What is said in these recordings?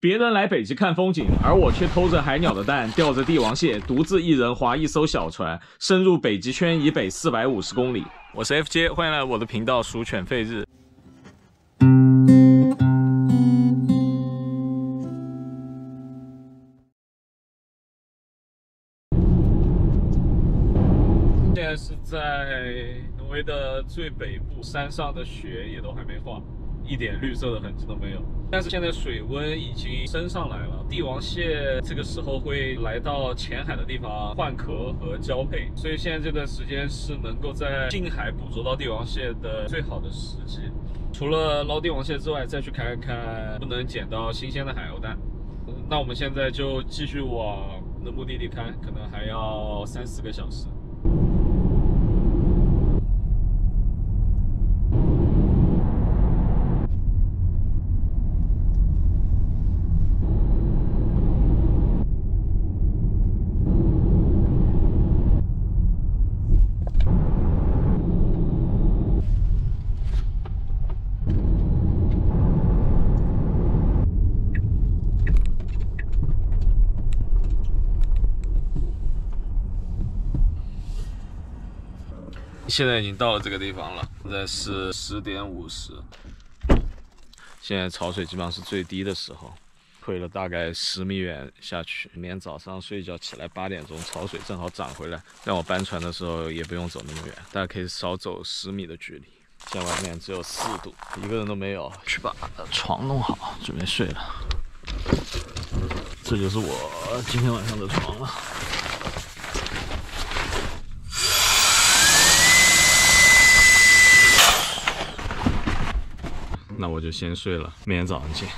别人来北极看风景，而我却偷着海鸟的蛋，吊着帝王蟹，独自一人划一艘小船，深入北极圈以北450公里。我是 FJ， 欢迎来我的频道鼠犬吠日。现在是在挪威的最北部，山上的雪也都还没化，一点绿色的痕迹都没有。但是现在水温已经升上来了，帝王蟹这个时候会来到浅海的地方换壳和交配，所以现在这段时间是能够在近海捕捉到帝王蟹的最好的时机。除了捞帝王蟹之外，再去看看不能捡到新鲜的海鸥蛋。那我们现在就继续往我们的目的地开，可能还要3-4个小时。现在已经到了这个地方了，现在是10点50。现在潮水基本上是最低的时候，退了大概10米远下去。明天早上睡觉起来8点钟，潮水正好涨回来，让我搬船的时候也不用走那么远，大概可以少走10米的距离。现在外面只有4度，一个人都没有。去把床弄好，准备睡了。这就是我今天晚上的床了。那我就先睡了，明天早上见。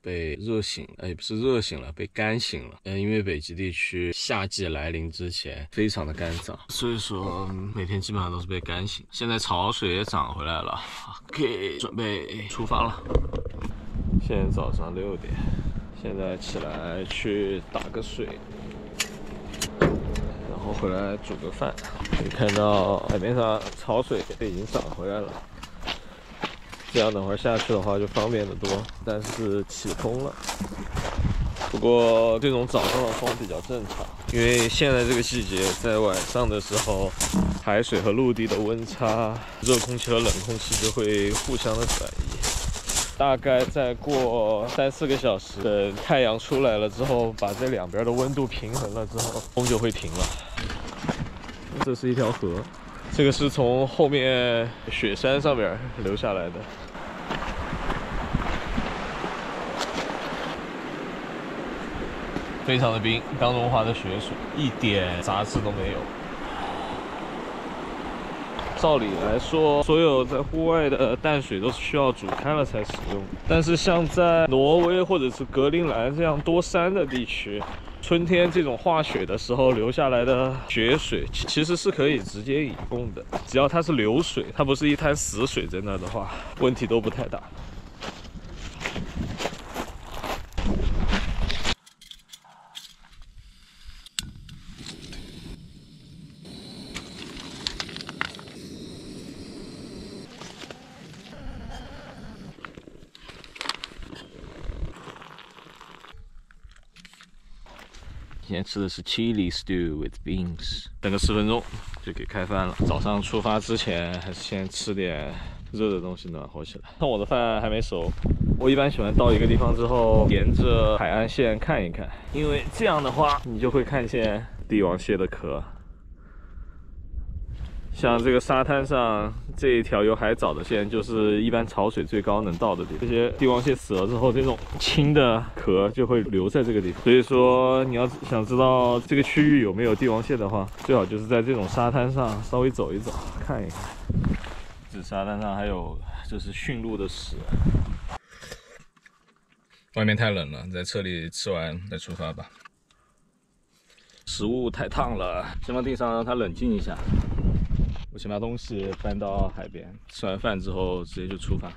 被热醒，也不是热醒了，被干醒了。因为北极地区夏季来临之前非常的干燥，所以说每天基本上都是被干醒。现在潮水也涨回来了 ，OK， 准备出发了。现在早上6点，现在起来去打个水。然后回来煮个饭，可以看到海面上潮水已经涨回来了。这样等会儿下去的话就方便得多，但是起风了。不过这种早上的风比较正常，因为现在这个季节在晚上的时候，海水和陆地的温差，热空气和冷空气就会互相的转移。大概再过3-4个小时，等太阳出来了之后，把这两边的温度平衡了之后，风就会停了。这是一条河，这个是从后面雪山上面流下来的。非常的冰，刚融化的雪水，一点杂质都没有。照理来说，所有在户外的淡水都是需要煮开了才使用。但是像在挪威或者是格陵兰这样多山的地区，春天这种化雪的时候流下来的雪水，其实是可以直接饮用的，只要它是流水，它不是一滩死水在那的话，问题都不太大。今天吃的是 chili stew with beans， 等个10分钟就可以开饭了。早上出发之前还是先吃点热的东西暖和起来。看我的饭还没熟，我一般喜欢到一个地方之后，沿着海岸线看一看，因为这样的话你就会看见帝王蟹的壳。像这个沙滩上这一条有海藻的线，就是一般潮水最高能到的地方。这些帝王蟹死了之后，这种轻的壳就会留在这个地方。所以说，你要想知道这个区域有没有帝王蟹的话，最好就是在这种沙滩上稍微走一走，看一看。这沙滩上还有就是驯鹿的屎。外面太冷了，在车里吃完再出发吧。食物太烫了，先放地上让它冷静一下。我先把东西搬到海边，吃完饭之后直接就出发。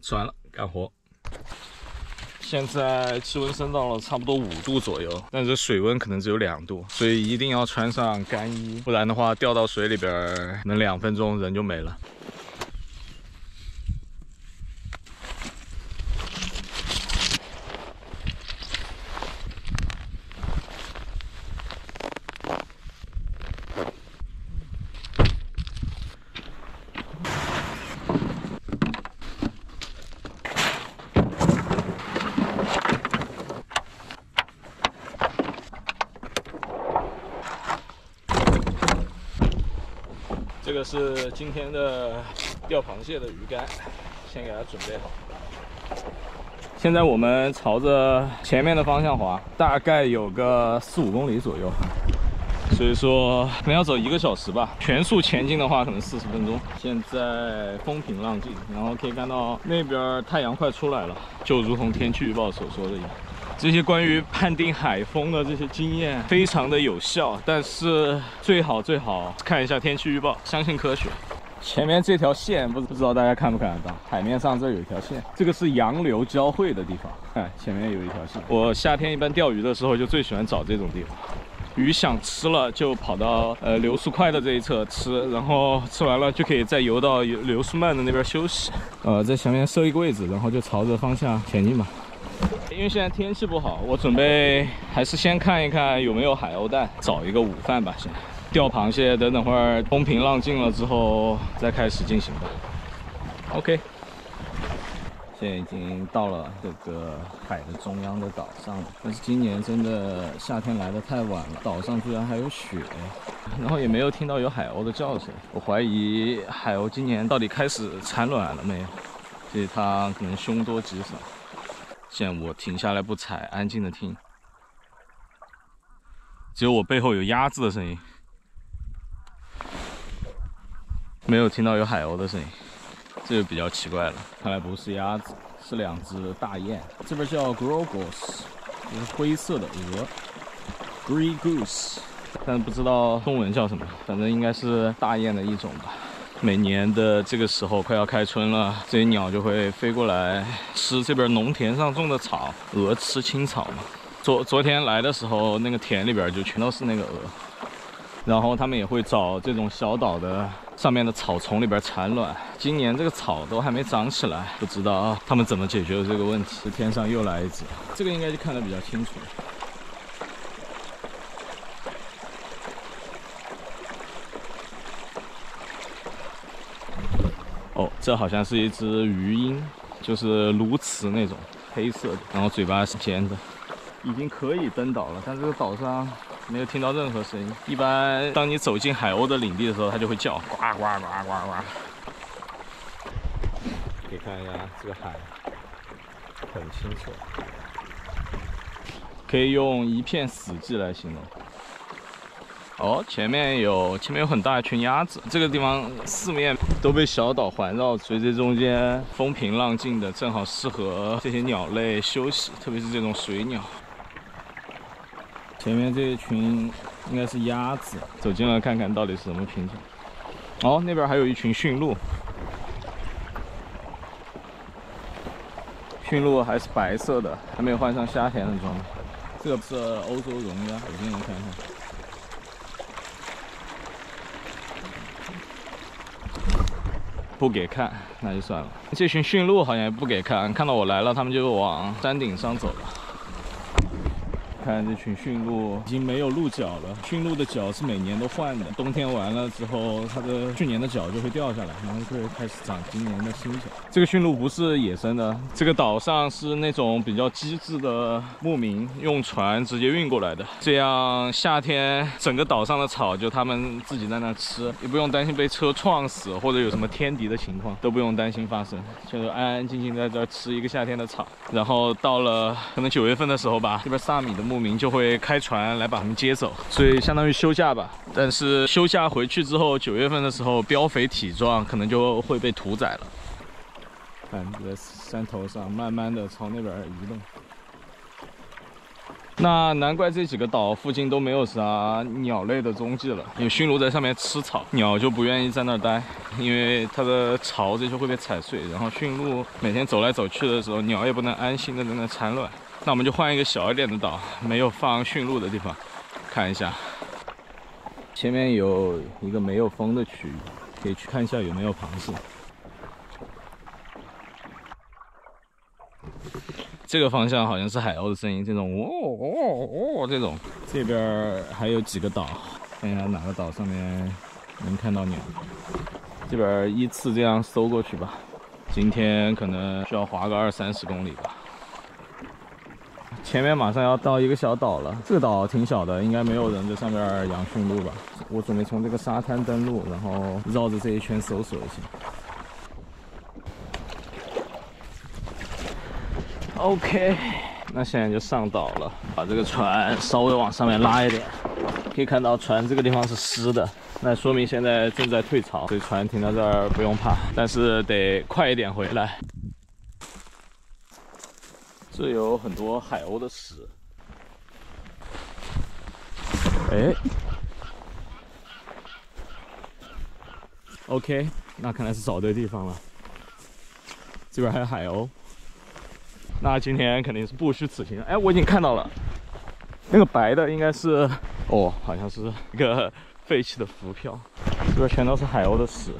吃完了，干活。现在气温升到了差不多5度左右，但是水温可能只有2度，所以一定要穿上干衣，不然的话掉到水里边，可能2分钟人就没了。这个是今天的钓螃蟹的鱼竿，先给它准备好。现在我们朝着前面的方向滑，大概有个4、5公里左右，所以说可能要走1个小时吧。全速前进的话，可能40分钟。现在风平浪静，然后可以看到那边太阳快出来了，就如同天气预报所说的一样。这些关于判定海风的这些经验非常的有效，但是最好看一下天气预报，相信科学。前面这条线不知道大家看不看得到，海面上这有一条线，这个是洋流交汇的地方。看前面有一条线，我夏天一般钓鱼的时候就最喜欢找这种地方。鱼想吃了就跑到流速快的这一侧吃，然后吃完了就可以再游到流速慢的那边休息。在前面设一个位置，然后就朝着方向前进吧。因为现在天气不好，我准备还是先看一看有没有海鸥蛋，找一个午饭吧。先钓螃蟹，等会儿风平浪静了之后再开始进行吧。OK， 现在已经到了这个海的中央的岛上了，但是今年真的夏天来得太晚了，岛上居然还有雪，然后也没有听到有海鸥的叫声。我怀疑海鸥今年到底开始产卵了没有，所以它可能凶多吉少。现在我停下来不踩，安静的听，只有我背后有鸭子的声音，没有听到有海鸥的声音，这就比较奇怪了。看来不是鸭子，是2只大雁，这边叫 Grogos， 就是灰色的鹅 ，Grey Goose， 但是不知道中文叫什么，反正应该是大雁的一种吧。每年的这个时候快要开春了，这些鸟就会飞过来吃这边农田上种的草。鹅吃青草嘛。昨天来的时候，那个田里边就全都是那个鹅，然后它们也会找这种小岛的上面的草丛里边产卵。今年这个草都还没长起来，不知道它们怎么解决这个问题。天上又来一只，这个应该就看得比较清楚。哦，这好像是一只鱼鹰，就是鸬鹚那种黑色的，然后嘴巴是尖的，已经可以登岛了，但这个岛上没有听到任何声音。一般当你走进海鸥的领地的时候，它就会叫呱呱呱呱呱。可以看一下这个海，很清澈，可以用一片死寂来形容。哦，前面有很大一群鸭子，这个地方四面都被小岛环绕，所以这中间风平浪静的，正好适合这些鸟类休息，特别是这种水鸟。前面这一群应该是鸭子，走进来看看到底是什么品种。哦，那边还有一群驯鹿，驯鹿还是白色的，还没有换上夏天的装备。这个是欧洲绒鸭，走进来看看。不给看，那就算了。这群驯鹿好像也不给看，看到我来了，他们就往山顶上走了。看这群驯鹿已经没有鹿角了，驯鹿的角是每年都换的，冬天完了之后，它的去年的角就会掉下来，然后就会开始长今年的新角。这个驯鹿不是野生的，这个岛上是那种比较机智的牧民用船直接运过来的，这样夏天整个岛上的草就他们自己在那吃，也不用担心被车撞死或者有什么天敌的情况，都不用担心发生，就安安静静在这儿吃一个夏天的草。然后到了可能9月份的时候吧，这边萨米的牧民就会开船来把他们接走，所以相当于休假吧。但是休假回去之后，9月份的时候膘肥体壮，可能就会被屠宰了。看，在山头上慢慢的朝那边移动。那难怪这几个岛附近都没有啥鸟类的踪迹了，因为驯鹿在上面吃草，鸟就不愿意在那儿待，因为它的巢这些会被踩碎，然后驯鹿每天走来走去的时候，鸟也不能安心的在那产卵。那我们就换一个小一点的岛，没有放驯鹿的地方，看一下。前面有一个没有风的区域，可以去看一下有没有螃蟹。这个方向好像是海鸥的声音，这种这种。这边还有几个岛，看一下哪个岛上面能看到鸟。这边依次这样搜过去吧。今天可能需要划个20-30公里吧。前面马上要到一个小岛了，这个岛挺小的，应该没有人在上面养驯鹿吧。我准备从这个沙滩登陆，然后绕着这一圈搜索一下。OK， 那现在就上岛了，把这个船稍微往上面拉一点，可以看到船这个地方是湿的，那说明现在正在退潮，所以船停到这儿不用怕，但是得快一点回来。这有很多海鸥的屎，哎 ，OK， 那看来是找对地方了，这边还有海鸥。那今天肯定是不虚此行。哎，我已经看到了，那个白的应该是，哦，好像是一个废弃的浮漂。这边全都是海鸥的屎，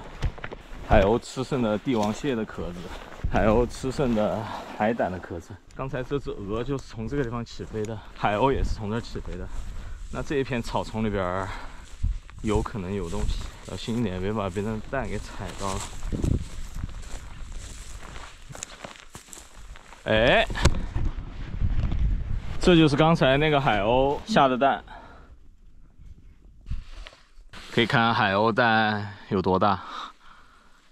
海鸥吃剩的帝王蟹的壳子，海鸥吃剩的海胆的壳子。刚才这只鹅就是从这个地方起飞的，海鸥也是从这儿起飞的。那这一片草丛里边有可能有东西，小心一点，别把别人的蛋给踩到了。哎，这就是刚才那个海鸥下的蛋，可以看海鸥蛋有多大，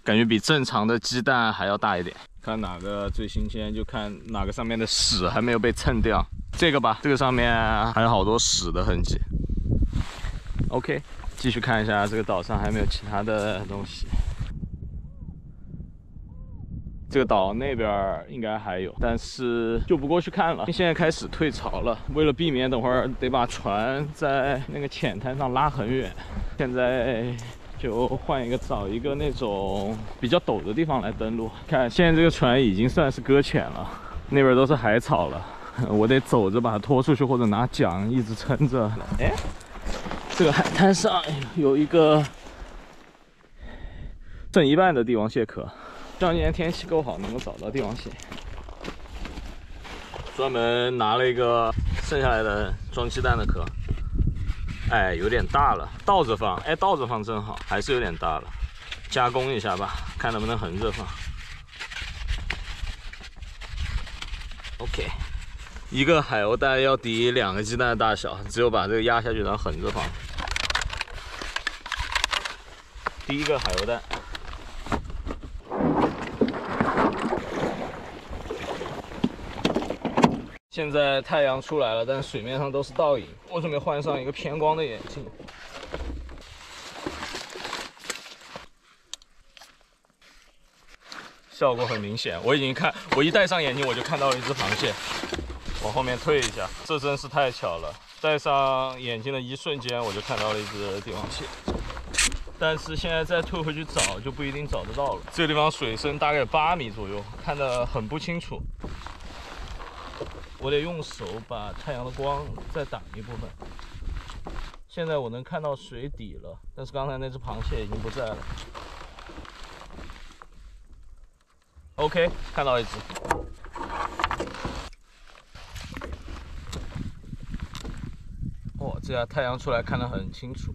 感觉比正常的鸡蛋还要大一点。看哪个最新鲜，就看哪个上面的屎还没有被蹭掉。这个吧，这个上面还有好多屎的痕迹。OK， 继续看一下这个岛上还没有其他的东西。这个岛那边应该还有，但是就不过去看了。现在开始退潮了，为了避免等会儿得把船在那个浅滩上拉很远，现在就换一个，找一个那种比较陡的地方来登陆。看，现在这个船已经算是搁浅了，那边都是海草了，我得走着把它拖出去，或者拿桨一直撑着。哎，这个海滩上有一个剩一半的帝王蟹壳。希望今天天气够好，能够找到帝王蟹。专门拿了一个剩下来的装鸡蛋的壳，哎，有点大了，倒着放，哎，倒着放正好，还是有点大了，加工一下吧，看能不能横着放。OK， 一个海鸥蛋要抵2个鸡蛋的大小，只有把这个压下去，然后横着放。第一个海鸥蛋。现在太阳出来了，但水面上都是倒影。我准备换上一个偏光的眼镜。效果很明显，我一戴上眼镜我就看到了一只螃蟹。往后面退一下，这真是太巧了。戴上眼镜的一瞬间，我就看到了一只帝王蟹。但是现在再退回去找，就不一定找得到了。这个地方水深大概8米左右，看得很不清楚。我得用手把太阳的光再挡一部分。现在我能看到水底了，但是刚才那只螃蟹已经不在了。OK， 看到一只。哦，这下太阳出来看得很清楚。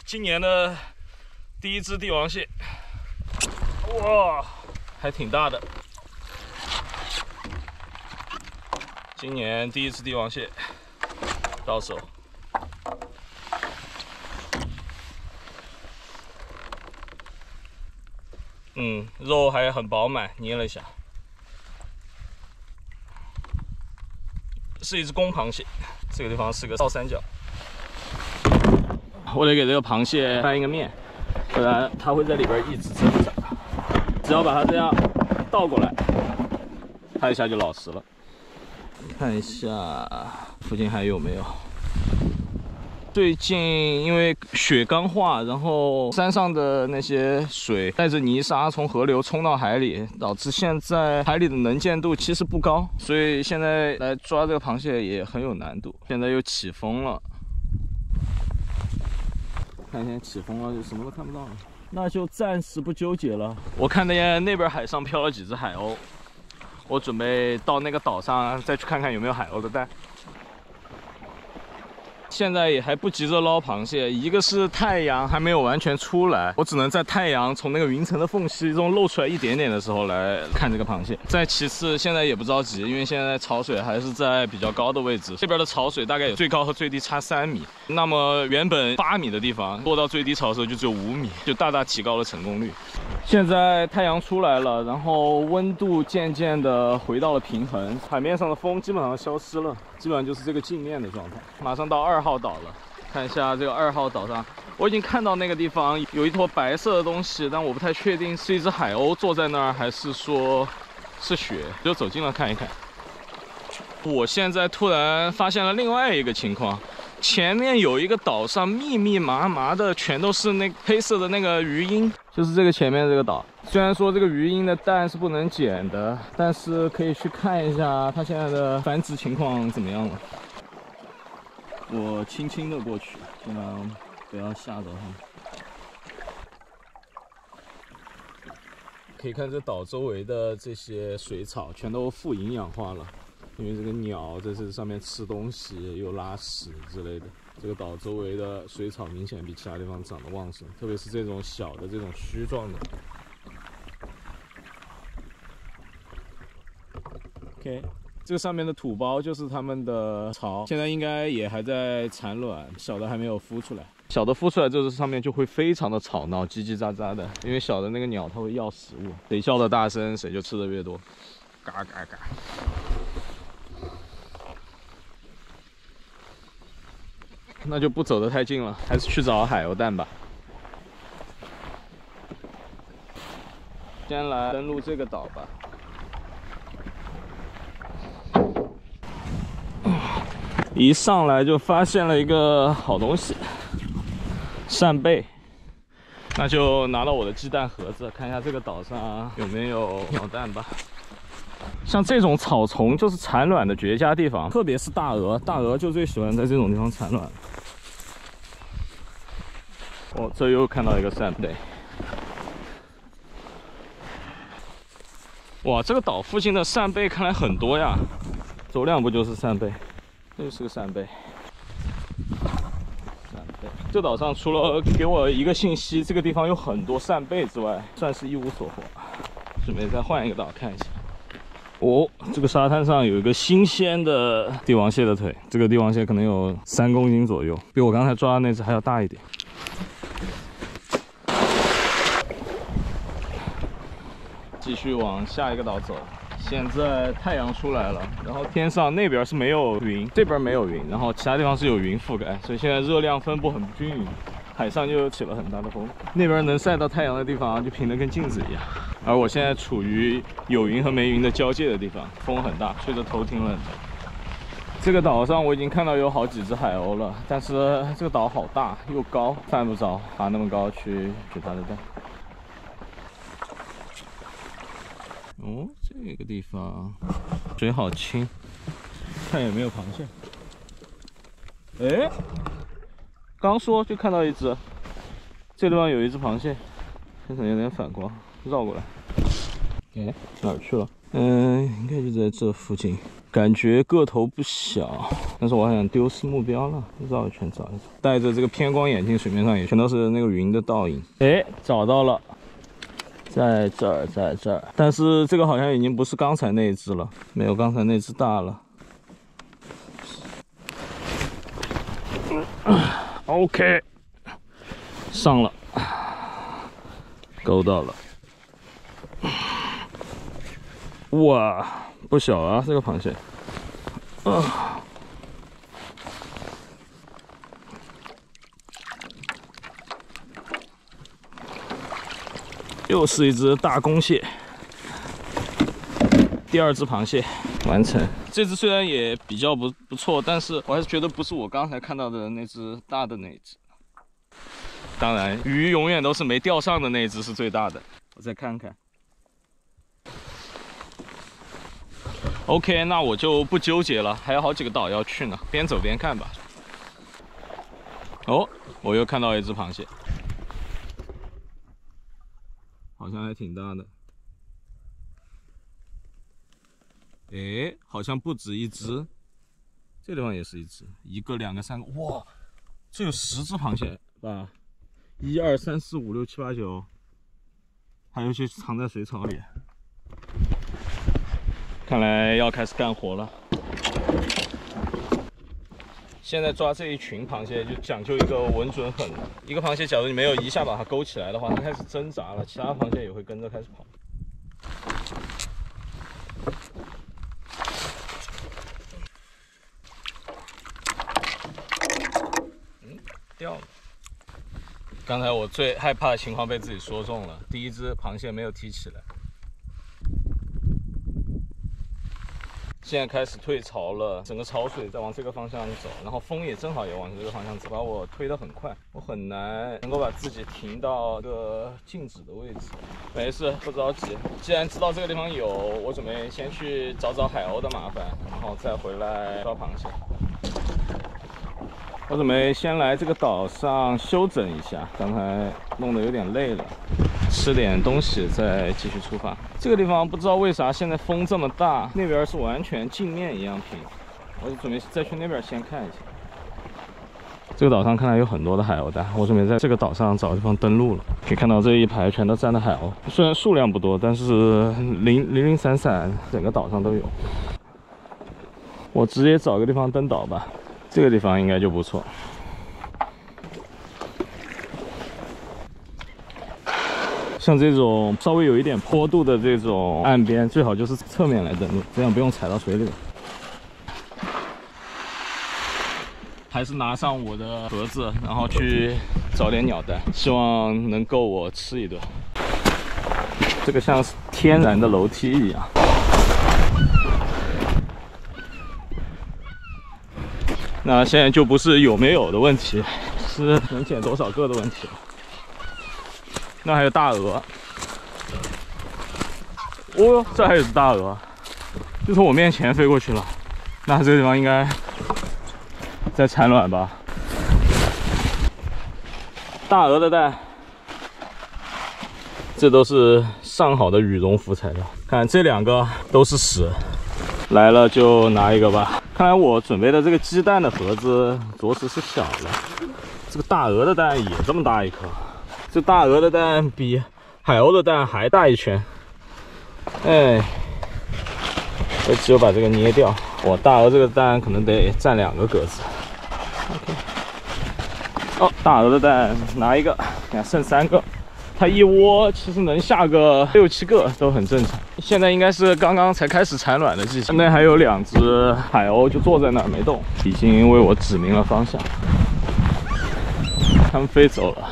今年的第一只帝王蟹，哇，还挺大的。今年第一只帝王蟹到手，肉还很饱满，捏了一下，是一只公螃蟹。这个地方是个倒三角，我得给这个螃蟹翻一个面，不然它会在里边一直挣扎。只要把它这样倒过来，它一下就老实了。看一下附近还有没有。最近因为雪刚化，然后山上的那些水带着泥沙从河流冲到海里，导致现在海里的能见度其实不高，所以现在来抓这个螃蟹也很有难度。现在又起风了，看现在起风了就什么都看不到了，那就暂时不纠结了。我看见那边海上漂了几只海鸥，我准备到那个岛上再去看看有没有海鸥的蛋。现在也还不急着捞螃蟹，一个是太阳还没有完全出来，我只能在太阳从那个云层的缝隙中露出来一点点的时候来看这个螃蟹。再其次，现在也不着急，因为现在潮水还是在比较高的位置，这边的潮水大概有最高和最低差3米，那么原本8米的地方落到最低潮的时候就只有5米，就大大提高了成功率。现在太阳出来了，然后温度渐渐的回到了平衡，海面上的风基本上消失了，基本上就是这个镜面的状态。马上到2号岛了，看一下这个2号岛上，我已经看到那个地方有一坨白色的东西，但我不太确定是一只海鸥坐在那儿，还是说是雪，就走近了看一看。我现在突然发现了另外一个情况。前面有一个岛上密密麻麻的全都是那黑色的那个鱼鹰，就是这个前面这个岛。虽然说这个鱼鹰的蛋是不能捡的，但是可以去看一下它现在的繁殖情况怎么样了。我轻轻的过去，尽量不要吓着它们。可以看这岛周围的这些水草全都富营养化了。因为这个鸟在这上面吃东西又拉屎之类的，这个岛周围的水草明显比其他地方长得旺盛，特别是这种小的这种须状的。OK， 这个上面的土包就是它们的巢，现在应该也还在产卵，小的还没有孵出来。小的孵出来之后，上面就会非常的吵闹，叽叽喳喳的，因为小的那个鸟它会要食物，谁叫的大声，谁就吃的越多，嘎嘎嘎。那就不走得太近了，还是去找海鸥蛋吧。先来登陆这个岛吧。一上来就发现了一个好东西，扇贝。那就拿到我的鸡蛋盒子，看一下这个岛上有没有鸟蛋吧。像这种草丛就是产卵的绝佳地方，特别是大鹅，大鹅就最喜欢在这种地方产卵。哦，这又看到一个扇贝。哇，这个岛附近的扇贝看来很多呀，走2步就是扇贝，这就是个扇贝。扇贝，这岛上除了给我一个信息，这个地方有很多扇贝之外，算是一无所获。准备再换一个岛看一下。哦，这个沙滩上有一个新鲜的帝王蟹的腿，这个帝王蟹可能有3公斤左右，比我刚才抓的那只还要大一点。继续往下一个岛走，现在太阳出来了，然后天上那边是没有云，这边没有云，然后其他地方是有云覆盖，所以现在热量分布很不均匀，海上就起了很大的风。那边能晒到太阳的地方就平得跟镜子一样，而我现在处于有云和没云的交界的地方，风很大，吹得头挺冷的。这个岛上我已经看到有好几只海鸥了，但是这个岛好大又高，犯不着爬那么高去取它的蛋。哦，这个地方水好清，看有没有螃蟹。哎，刚说就看到一只，这地方有一只螃蟹，可能有点反光，绕过来。哎，哪儿去了？应该就在这附近，感觉个头不小，但是我好像丢失目标了，绕一圈找一找。戴着这个偏光眼镜，水面上也全都是那个云的倒影。哎，找到了。在这儿，在这儿，但是这个好像已经不是刚才那一只了，没有刚才那只大了。OK， 上了，勾到了。哇，不小啊，这个螃蟹。又是一只大公蟹，第2只螃蟹。完成。这只虽然也比较不错，但是我还是觉得不是我刚才看到的那只大的那只。当然，鱼永远都是没钓上的那只是最大的。我再看看。OK， 那我就不纠结了，还有好几个岛要去呢，边走边看吧。哦，我又看到一只螃蟹，好像还挺大的。诶，好像不止一只，这地方也是一只，一个、两个、三个，哇，这有10只螃蟹吧？1、2、3、4、5、6、7、8、9，还有一些藏在水草里。看来要开始干活了。现在抓这一群螃蟹就讲究一个稳准狠。一个螃蟹，假如你没有一下把它勾起来的话，它开始挣扎了，其他螃蟹也会跟着开始跑。掉了。刚才我最害怕的情况被自己说中了，第一只螃蟹没有提起来。现在开始退潮了，整个潮水在往这个方向走，然后风也正好也往这个方向走，把我推得很快，我很难能够把自己停到一个静止的位置。没事，不着急。既然知道这个地方有，我准备先去找海鸥的麻烦，然后再回来抓螃蟹。我准备先来这个岛上休整一下，刚才弄得有点累了，吃点东西再继续出发。这个地方不知道为啥现在风这么大，那边是完全镜面一样平，我就准备再去那边先看一下。这个岛上看来有很多的海鸥蛋，我准备在这个岛上找地方登陆了。可以看到这一排全都站的海鸥，虽然数量不多，但是零散散，整个岛上都有。我直接找个地方登岛吧。这个地方应该就不错。像这种稍微有一点坡度的这种岸边，最好就是侧面来登陆，这样不用踩到水里。还是拿上我的盒子，然后去找点鸟蛋，希望能够我吃一顿。这个像是天然的楼梯一样。那现在就不是有没有的问题，是能捡多少个的问题了。那还有大鹅，哦哟，这还有只大鹅，就从我面前飞过去了。那这个地方应该在产卵吧？大鹅的蛋，这都是上好的羽绒服材料。看这2个都是屎，来了就拿一个吧。看来我准备的这个鸡蛋的盒子着实是小了，这个大鹅的蛋也这么大一颗，这大鹅的蛋比海鸥的蛋还大一圈。哎，我只有把这个捏掉。我大鹅这个蛋可能得占2个格子。OK， 哦，大鹅的蛋拿一个，看剩3个。它一窝其实能下个6、7个都很正常。现在应该是刚刚才开始产卵的季节。那还有2只海鸥就坐在那儿没动，已经为我指明了方向。它们飞走了，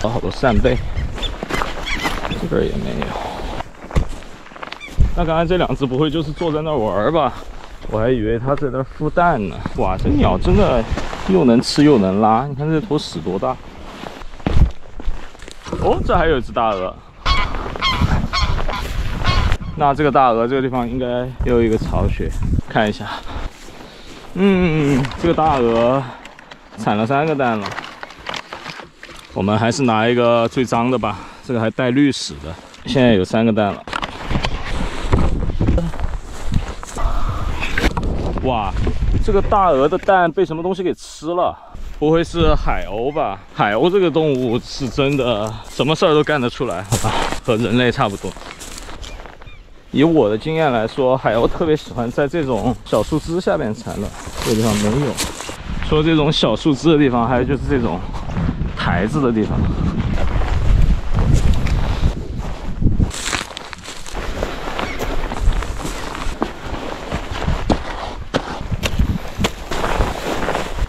好多扇贝，这边也没有。那刚才这2只不会就是坐在那儿玩吧？我还以为它在那儿孵蛋呢。哇，这鸟真的又能吃又能拉，你看这坨屎多大！哦，这还有一只大鹅。那这个大鹅这个地方应该又有一个巢穴，看一下。这个大鹅产了3个蛋了。我们还是拿一个最脏的吧，这个还带绿屎的。现在有3个蛋了。哇，这个大鹅的蛋被什么东西给吃了？不会是海鸥吧？海鸥这个动物是真的什么事儿都干得出来，好吧，和人类差不多。以我的经验来说，海鸥特别喜欢在这种小树枝下面产卵，这个地方没有。除了这种小树枝的地方，还有就是这种台子的地方。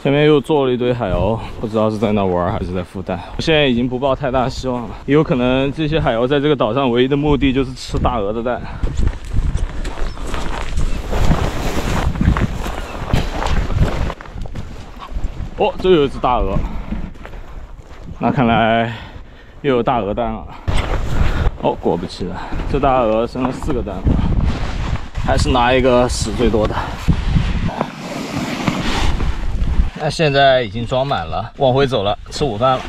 前面又坐了一堆海鸥，不知道是在那玩还是在孵蛋。我现在已经不抱太大希望了，也有可能这些海鸥在这个岛上唯一的目的就是吃大鹅的蛋。哦，这有一只大鹅，那看来又有大鹅蛋了。哦，果不其然，这大鹅生了4个蛋，还是拿一个屎最多的。那现在已经装满了，往回走了，吃午饭了。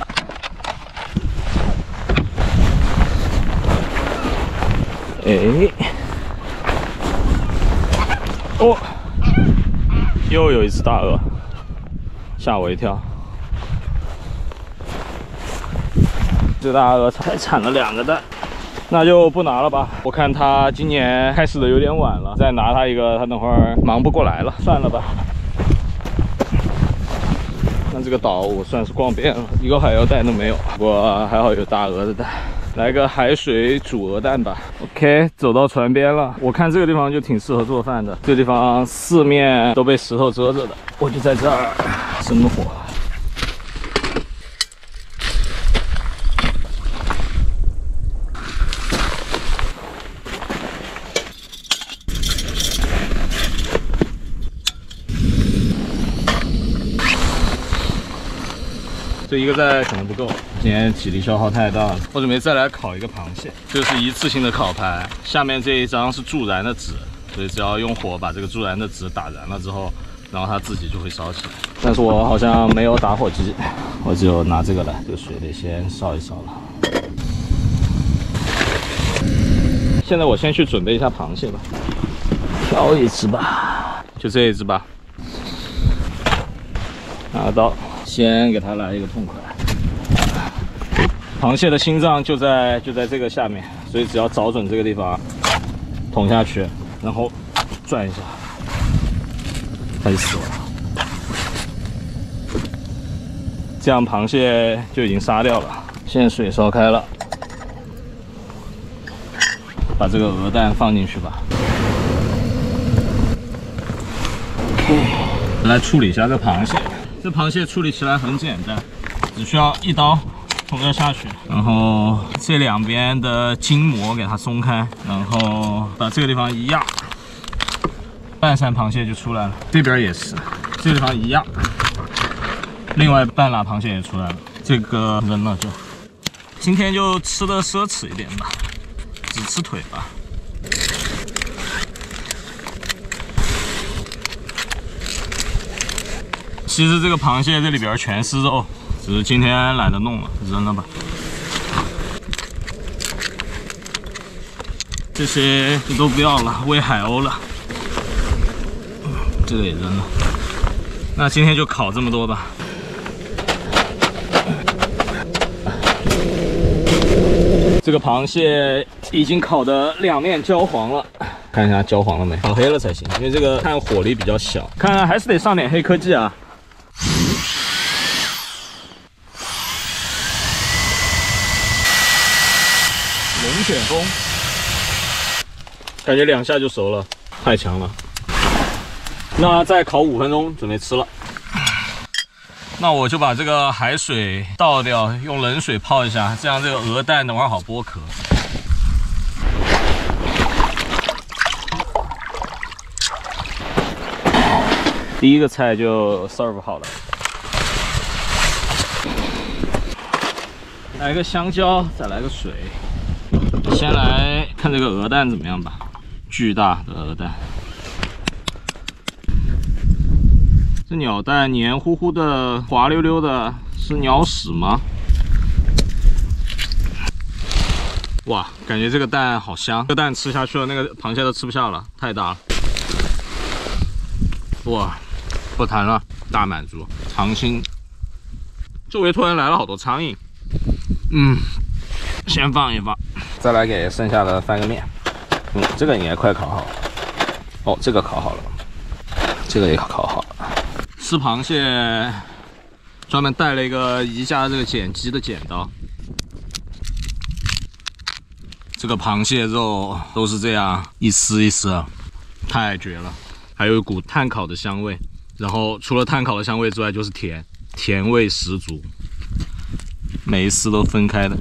哎，哦，又有一只大鹅，吓我一跳。这大鹅才产了2个蛋，那就不拿了吧。我看它今年开始的有点晚了，再拿它一个，它等会儿忙不过来了，算了吧。那这个岛我算是逛遍了，一个海妖蛋都没有，不过还好有大鹅的蛋。来个海水煮鹅蛋吧。OK， 走到船边了。我看这个地方就挺适合做饭的，这个地方四面都被石头遮着的，我就在这儿生个火。这一个蛋可能不够，今天体力消耗太大了。我准备再来烤一个螃蟹，这是一次性的烤盘，下面这一张是助燃的纸，所以只要用火把这个助燃的纸打燃了之后，然后它自己就会烧起来。但是我好像没有打火机，我只有拿这个来，这个水得先烧一烧了。现在我先去准备一下螃蟹吧，挑一只吧，就这一只吧，拿刀。先给它来一个痛快。螃蟹的心脏就在这个下面，所以只要找准这个地方，捅下去，然后转一下，它就死了。这样螃蟹就已经杀掉了。现在水烧开了，把这个鹅蛋放进去吧。来处理一下这螃蟹。这螃蟹处理起来很简单，只需要一刀捅掉下去，然后这两边的筋膜给它松开，然后把这个地方一压，半扇螃蟹就出来了。这边也是，这个地方一压，另外半拉螃蟹也出来了。这个扔了就，今天就吃的奢侈一点吧，只吃腿吧。其实这个螃蟹这里边全是肉，只是今天懒得弄了，扔了吧。这些就都不要了，喂海鸥了。这个也扔了。那今天就烤这么多吧。这个螃蟹已经烤得两面焦黄了，看一下焦黄了没？烤黑了才行，因为这个看火力比较小，看来还是得上点黑科技啊。龙卷风，感觉2下就熟了，太强了。那再烤5分钟，准备吃了。那我就把这个海水倒掉，用冷水泡一下，这样这个鹅蛋等会儿好剥壳。第一个菜就 serve 好了。来个香蕉，再来个水。先来看这个鹅蛋怎么样吧，巨大的鹅蛋。这鸟蛋黏糊糊的、滑溜溜的，是鸟屎吗？哇，感觉这个蛋好香，这个蛋吃下去了，那个螃蟹都吃不下了，太大了。哇，不谈了，大满足，尝新。周围突然来了好多苍蝇，先放一放，再来给剩下的翻个面。这个应该快烤好了。哦，这个烤好了，这个也烤好了。吃螃蟹专门带了一个宜家这个剪鸡的剪刀。这个螃蟹肉都是这样一丝一丝，太绝了，还有一股炭烤的香味。然后除了炭烤的香味之外，就是甜味十足，每一丝都分开的。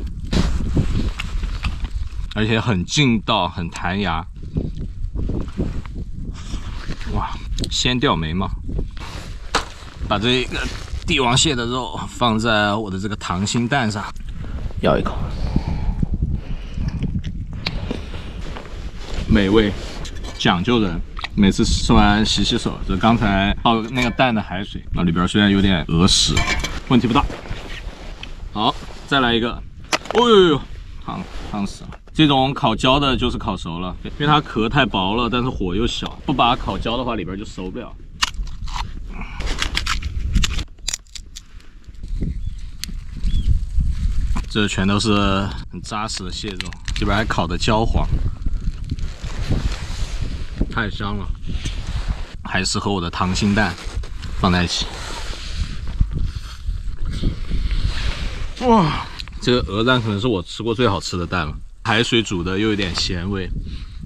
而且很劲道，很弹牙，哇，先掉眉毛，把这个帝王蟹的肉放在我的这个溏心蛋上，咬一口，美味，讲究人。每次吃完洗洗手，这刚才泡那个蛋的海水，那里边虽然有点鹅屎，问题不大。好，再来一个，哦呦呦，烫死了。这种烤焦的就是烤熟了，因为它壳太薄了，但是火又小，不把它烤焦的话，里边就熟不了。这全都是很扎实的蟹肉，这边还烤得焦黄。太香了，还是和我的溏心蛋放在一起。哇，这个鹅蛋可能是我吃过最好吃的蛋了。海水煮的又有点咸味，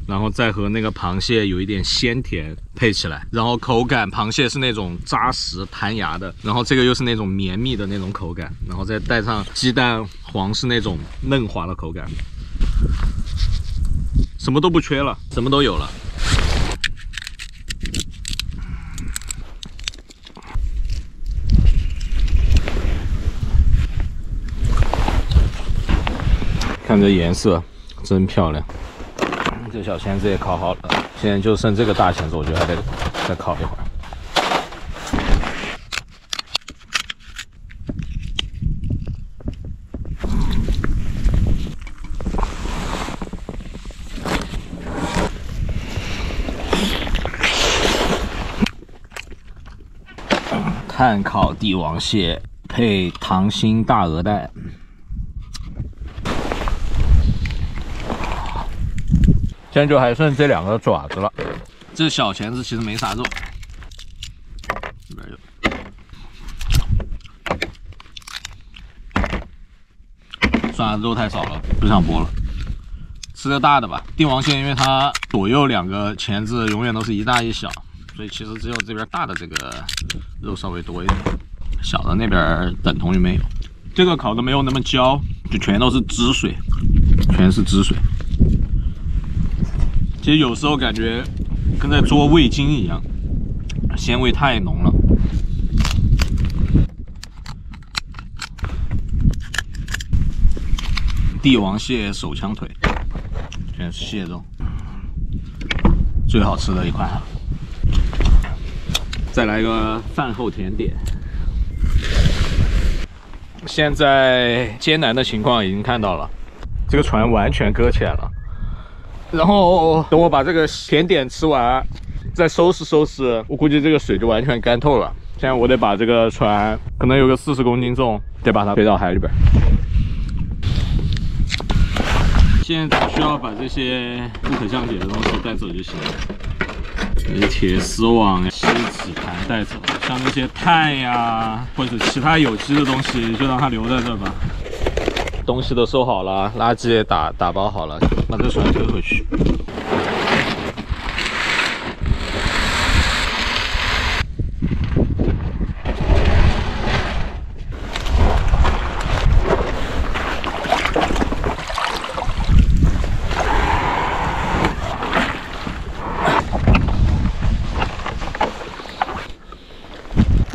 然后再和那个螃蟹有一点鲜甜配起来，然后口感螃蟹是那种扎实弹牙的，然后这个又是那种绵密的那种口感，然后再带上鸡蛋黄是那种嫩滑的口感，什么都不缺了，什么都有了。看这颜色真漂亮，这小钳子也烤好了，现在就剩这个大钳子，我觉得还得再烤一会儿。炭烤帝王蟹配溏心大鹅蛋。现在就还剩这两个爪子了，这小钳子其实没啥肉，这边有，算了，肉太少了，不想剥了。吃个大的吧，帝王蟹因为它左右两个钳子永远都是一大一小，所以其实只有这边大的这个肉稍微多一点，小的那边等同于没有。这个烤的没有那么焦，就全都是汁水，全是汁水。其实有时候感觉跟在做味精一样，鲜味太浓了。帝王蟹手枪腿，全是蟹肉，最好吃的一块了。再来一个饭后甜点。现在艰难的情况已经看到了，这个船完全搁浅了。然后等我把这个甜点吃完，再收拾收拾，我估计这个水就完全干透了。现在我得把这个船，可能有个40公斤重，得把它推到海里边。现在只需要把这些不可降解的东西带走就行了。这些铁丝网、锡纸盘带走，像那些碳呀或者其他有机的东西，就让它留在这吧。东西都收好了，垃圾也打包好了，把这船推回去。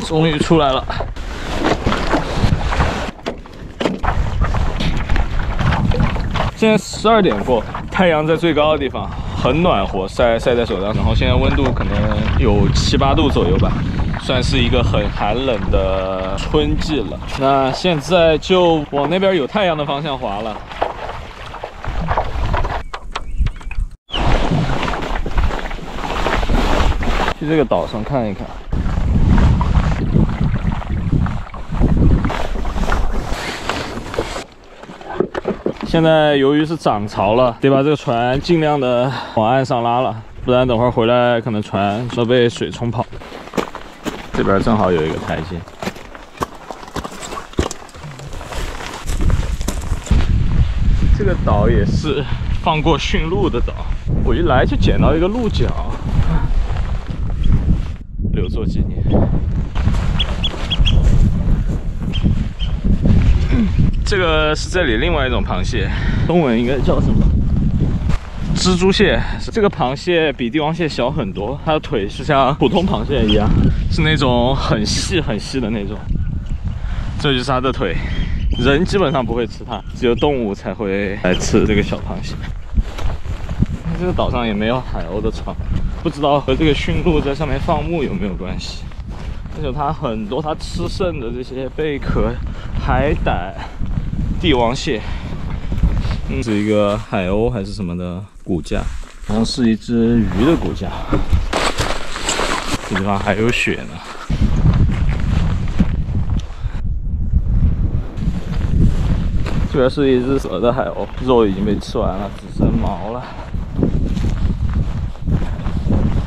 终于出来了。现在12点过，太阳在最高的地方，很暖和，晒在手上。然后现在温度可能有7、8度左右吧，算是一个很寒冷的春季了。那现在就往那边有太阳的方向划了。去这个岛上看一看。现在由于是涨潮了，得把这个船尽量的往岸上拉了，不然等会儿回来可能船都被水冲跑。这边正好有一个台阶。这个岛也是放过驯鹿的岛，我一来就捡到一个鹿角，留作纪念。这个是这里另外一种螃蟹，中文应该叫什么？蜘蛛蟹。这个螃蟹比帝王蟹小很多，它的腿是像普通螃蟹一样，是那种很细很细的那种。这就是它的腿，人基本上不会吃它，只有动物才会来吃这个小螃蟹。这个岛上也没有海鸥的床，不知道和这个驯鹿在上面放牧有没有关系。而且它很多它吃剩的这些贝壳、海胆、帝王蟹，是一个海鸥还是什么的骨架，好像是一只鱼的骨架。这地方还有雪呢。这边是一只死了的海鸥，肉已经被吃完了，只剩毛了。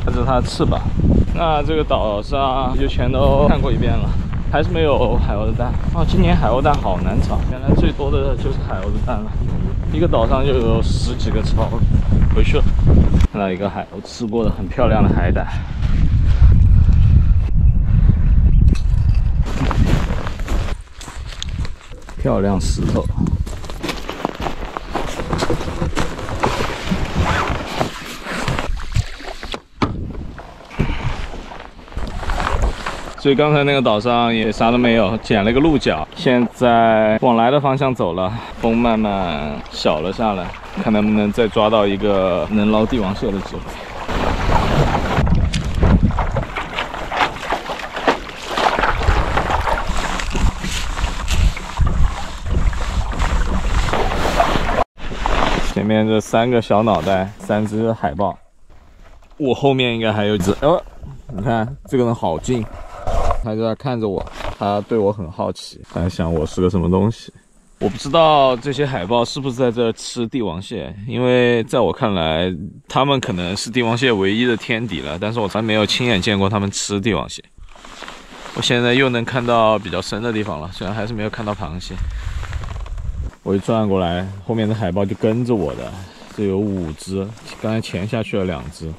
这是它的翅膀。那这个岛上就全都看过一遍了，还是没有海鸥的蛋。哦，今年海鸥蛋好难找，原来最多的就是海鸥的蛋了。一个岛上就有10几个巢，回去了。看到一个海鸥吃过的很漂亮的海胆。漂亮石头。所以刚才那个岛上也啥都没有，捡了个鹿角。现在往来的方向走了，风慢慢小了下来，看能不能再抓到一个能捞帝王蟹的机会。前面这3个小脑袋，3只海豹，我后面应该还有一只。哦，你看这个人好近，他就在看着我，他对我很好奇，他在想我是个什么东西。我不知道这些海豹是不是在这吃帝王蟹，因为在我看来，他们可能是帝王蟹唯一的天敌了，但是我还没有亲眼见过他们吃帝王蟹。我现在又能看到比较深的地方了，虽然还是没有看到螃蟹。我一转过来，后面的海豹就跟着我的，这有5只，刚才潜下去了2只，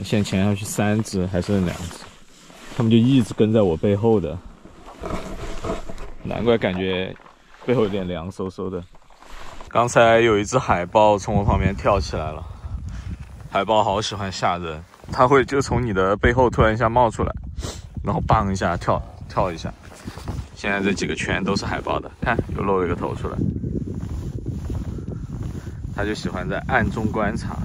现在潜下去3只，还剩2只，他们就一直跟在我背后的，难怪感觉背后有点凉飕飕的。刚才有一只海豹从我旁边跳起来了，海豹好喜欢吓人，它会就从你的背后突然一下冒出来，然后bang一下跳一下。现在这几个圈都是海豹的，看又露了一个头出来。他就喜欢在暗中观察。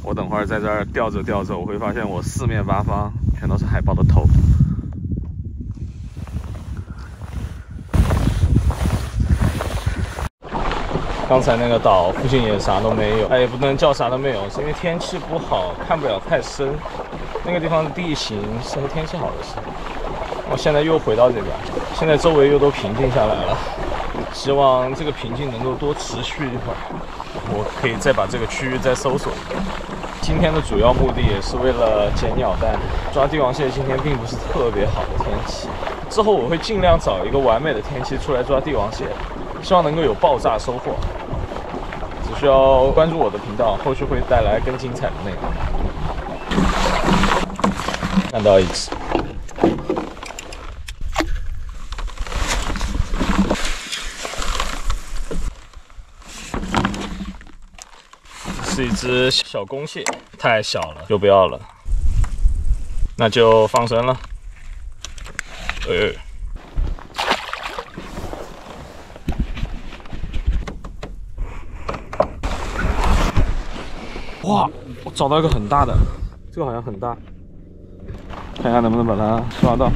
我等会儿在这儿吊着，我会发现我4面8方全都是海豹的头。刚才那个岛附近也啥都没有，也不能叫啥都没有，是因为天气不好，看不了太深。那个地方的地形适合天气好的时候。我现在又回到这边，现在周围又都平静下来了。希望这个平静能够多持续一会儿，我可以再把这个区域再搜索。今天的主要目的也是为了捡鸟蛋。抓帝王蟹今天并不是特别好的天气，之后我会尽量找一个完美的天气出来抓帝王蟹，希望能够有爆炸收获。只需要关注我的频道，后续会带来更精彩的内容。看到一只。是一只小公蟹，太小了就不要了，那就放生了。哇，我找到一个很大的，这个好像很大，看看能不能把它刷到。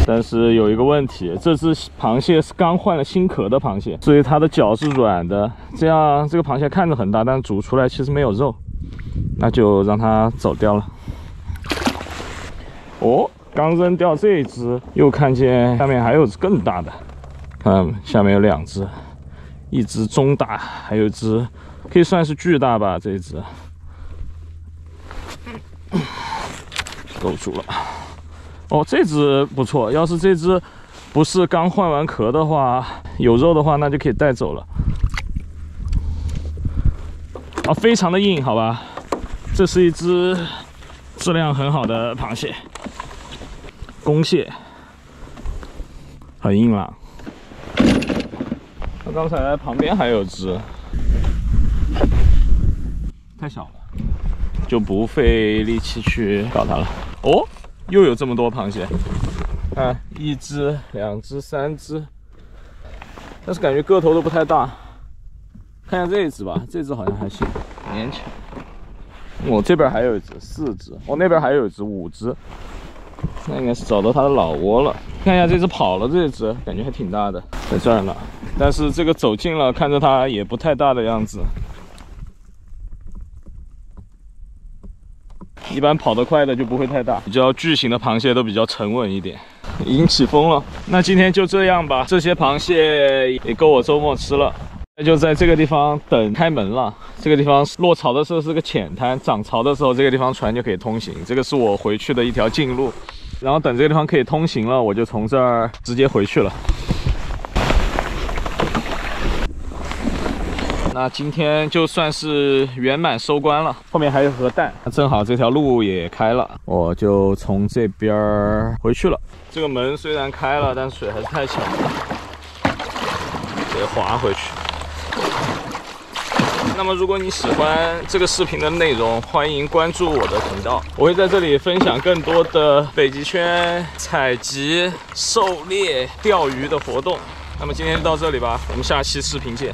但是有一个问题，这只螃蟹是刚换了新壳的螃蟹，所以它的脚是软的，这样这个螃蟹看着很大，但煮出来其实没有肉，那就让它走掉了。哦，刚扔掉这一只，又看见下面还有只更大的，看下面有2只，一只中大，还有一只可以算是巨大吧，这一只够住了。哦，这只不错，要是这只不是刚换完壳的话，有肉的话，那就可以带走了。啊，非常的硬，好吧，这是一只质量很好的螃蟹，公蟹，很硬朗。刚刚才旁边还有只，太小了，就不费力气去搞它了。哦，又有这么多螃蟹，看1只、2只、3只，但是感觉个头都不太大。看一下这一只吧，这只好像还行，勉强。我这边还有一只4只，我那边还有一只5只，那应该是找到它的老窝了。看一下这只跑了，这只感觉还挺大的，在这儿呢。但是这个走近了，看着它也不太大的样子。一般跑得快的就不会太大，比较巨型的螃蟹都比较沉稳一点。已经起风了，那今天就这样吧。这些螃蟹也够我周末吃了。那就在这个地方等开门了。这个地方落潮的时候是个浅滩，涨潮的时候这个地方船就可以通行。这个是我回去的一条近路。然后等这个地方可以通行了，我就从这儿直接回去了。那今天就算是圆满收官了，后面还有盒蛋，正好这条路也开了，我就从这边回去了。这个门虽然开了，但水还是太小了，得滑回去。那么如果你喜欢这个视频的内容，欢迎关注我的频道，我会在这里分享更多的北极圈采集、狩猎、钓鱼的活动。那么今天就到这里吧，我们下期视频见。